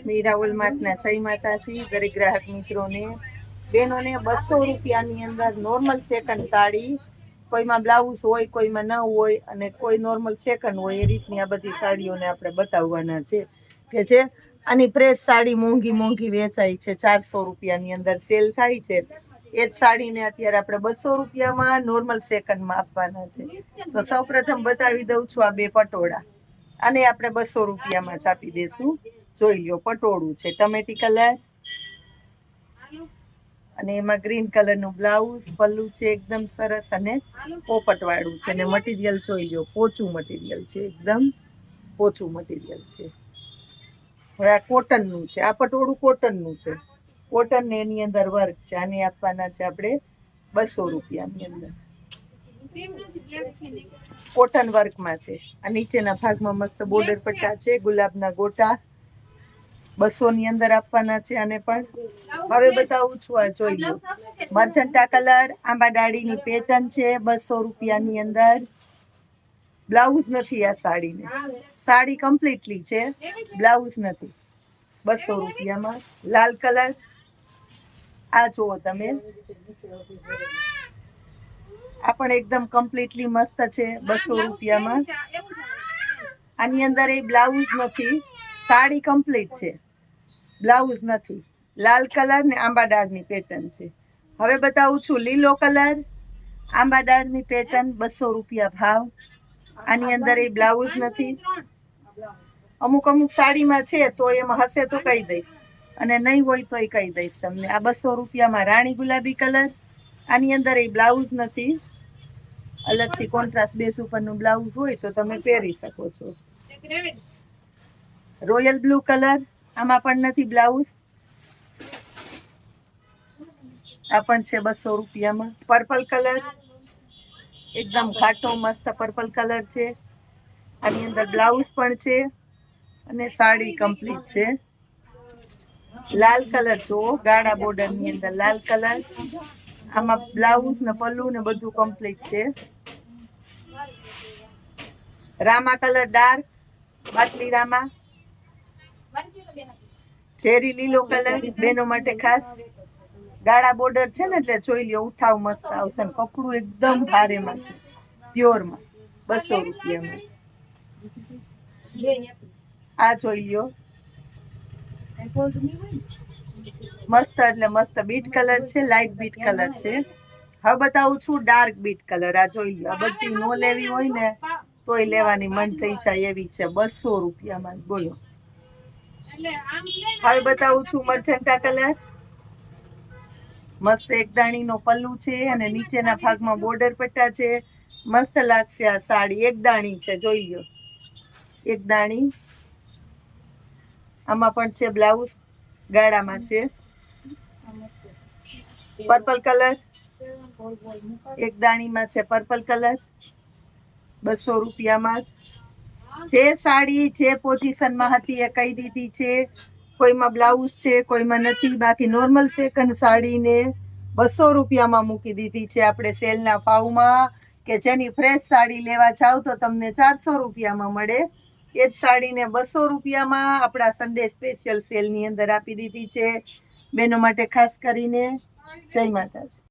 મીરાવલ માર્ટના જય માતાજી દરેક ગ્રાહક મિત્રોને બહેનોને 200 રૂપિયાની અંદર નોર્મલ સેકન્ડ સાડી, કોઈમાં બ્લાઉઝ હોય કોઈમાં ન હોય અને કોઈ નોર્મલ સેકન્ડ હોય એ રીતની આ બધી સાડીઓને આપણે બતાવવાના છે કે જે આની પ્રેસ સાડી મોંઘી મોંઘી વેચાય છે 400 રૂપિયાની અંદર સેલ થાય છે. એ જ સાડીને અત્યારે આપણે 200 રૂપિયામાં નોર્મલ સેકન્ડમાં આપવાના છે. તો સૌપ્રથમ બતાવી દઉં છું આ બે પટોળા, આને આપણે 200 રૂપિયામાં જ આપી દઈશું. જોઈ લ્યો, પટોળું છે ટમેટી કલર અને એમાં ગ્રીન કલરનું બ્લાઉઝ, પલ્લુ છે એકદમ સરસ અને પોપટવાળું છે. અને મટીરિયલ જોઈ લ્યો, પોચું મટીરિયલ છે, એકદમ પોચું મટીરિયલ છે. હવે આ કોટનનું છે, આ પટોળું કોટનનું છે. કોટન ને એની અંદર વર્ક છે. આને આપવાના છે આપણે 200 રૂપિયાની અંદર. કોટન વર્કમાં છે. આ નીચેના ભાગમાં મસ્ત બોર્ડર પટ્ટા છે, ગુલાબના ગોટા 200 ની અંદર આપવાના છે. આને પણ હવે બતાવું છું, આ જોઈ લો, મર્જન્ટા કલર આંબા ડાળીની પેટર્ન છે 200 રૂપિયાની અંદર. બ્લાઉઝ નથી આ સાડીને, સાડી કમ્પ્લીટલી છે, બ્લાઉઝ નથી. 200 રૂપિયામાં. લાલ કલર, આ જુઓ તમે, આ પણ એકદમ કમ્પ્લીટલી મસ્ત છે 200 રૂપિયામાં. આની અંદર એ બ્લાઉઝ નથી, સાડી કમ્પ્લીટ છે, બ્લાઉઝ નથી. લાલ કલર ને આંબા ડાળની પેટર્ન છે. હવે બતાવું છું લીલો કલર, આંબા ડાળની પેટર્ન 200 રૂપિયા ભાવ. આની અંદર એ બ્લાઉઝ નથી. અમુક અમુક સાડીમાં છે તો એમાં હશે તો કહી દઈશ, અને નહીં હોય તો કહી દઈશ તમને. આ 200 રૂપિયામાં રાણી ગુલાબી કલર, આની અંદર એ બ્લાઉઝ નથી. અલગથી કોન્ટ્રાસ્ટ બેસ ઉપરનું બ્લાઉઝ હોય તો તમે પહેરી શકો છો. રોયલ બ્લુ કલર, આમાં પણ નથી બ્લાઉઝ. આ પણ છે 200 રૂપિયામાં. પર્પલ કલર, એકદમ ઘાટો મસ્ત પર્પલ કલર છે. આની અંદર બ્લાઉઝ પણ છે અને સાડી કમ્પ્લીટ છે. લાલ કલર જુઓ, ગાળા બોર્ડરની અંદર લાલ કલર, આમાં બ્લાઉઝ ને પલ્લુ ને બધું કમ્પ્લીટ છે. રામા કલર ડાર્ક, બાટલી રામા, ચેરી લીલો કલર બેનો માટે ખાસ. ગાળા બોર્ડર છે ને એટલે જોઈ લ્યો, ઉઠાવ મસ્ત આવશે. કપડું એકદમ ભારેમાં છે, પ્યોરમાં 200 રૂપિયામાં છે. આ જોઈ લ્યો, મસ્ત એટલે મસ્ત બીટ કલર છે, લાઇટ બીટ કલર છે. હવે બતાવું છું ડાર્ક બીટ કલર. આ જોઈ લ્યો, આ બધી નો લેવી હોય ને તોય લેવાની મન થઈ જાય એવી છે 200 રૂપિયામાં. બોલો. હવે બતાવું છું મર્જન્ટા કલર, મસ્ત એકદાણીનો પલ્લુ છે અને નીચેના ભાગમાં બોર્ડર પટ્ટા છે. મસ્ત લાગશે આ સાડી. એકદાણી છે, જોઈ લ્યો, એકદાણી. આમાં પણ છે બ્લાઉઝ, ગાળામાં છે. પર્પલ કલર, એકદાણીમાં છે પર્પલ કલર 200 રૂપિયામાં જ. જે સાડી જે પોઝિશનમાં હતી એ કહી દીધી છે. કોઈમાં બ્લાઉઝ છે, કોઈમાં નથી. બાકી નોર્મલ સેકન્ડ સાડીને 200 રૂપિયામાં મૂકી દીધી છે આપણે સેલના ભાવમાં. કે જેની ફ્રેશ સાડી લેવા જાવ તો તમને 400 રૂપિયામાં મળે. એ જ સાડીને 200 રૂપિયામાં આપણા સન્ડે સ્પેશિયલ સેલની અંદર આપી દીધી છે બેનો માટે ખાસ કરીને. જય માતાજી.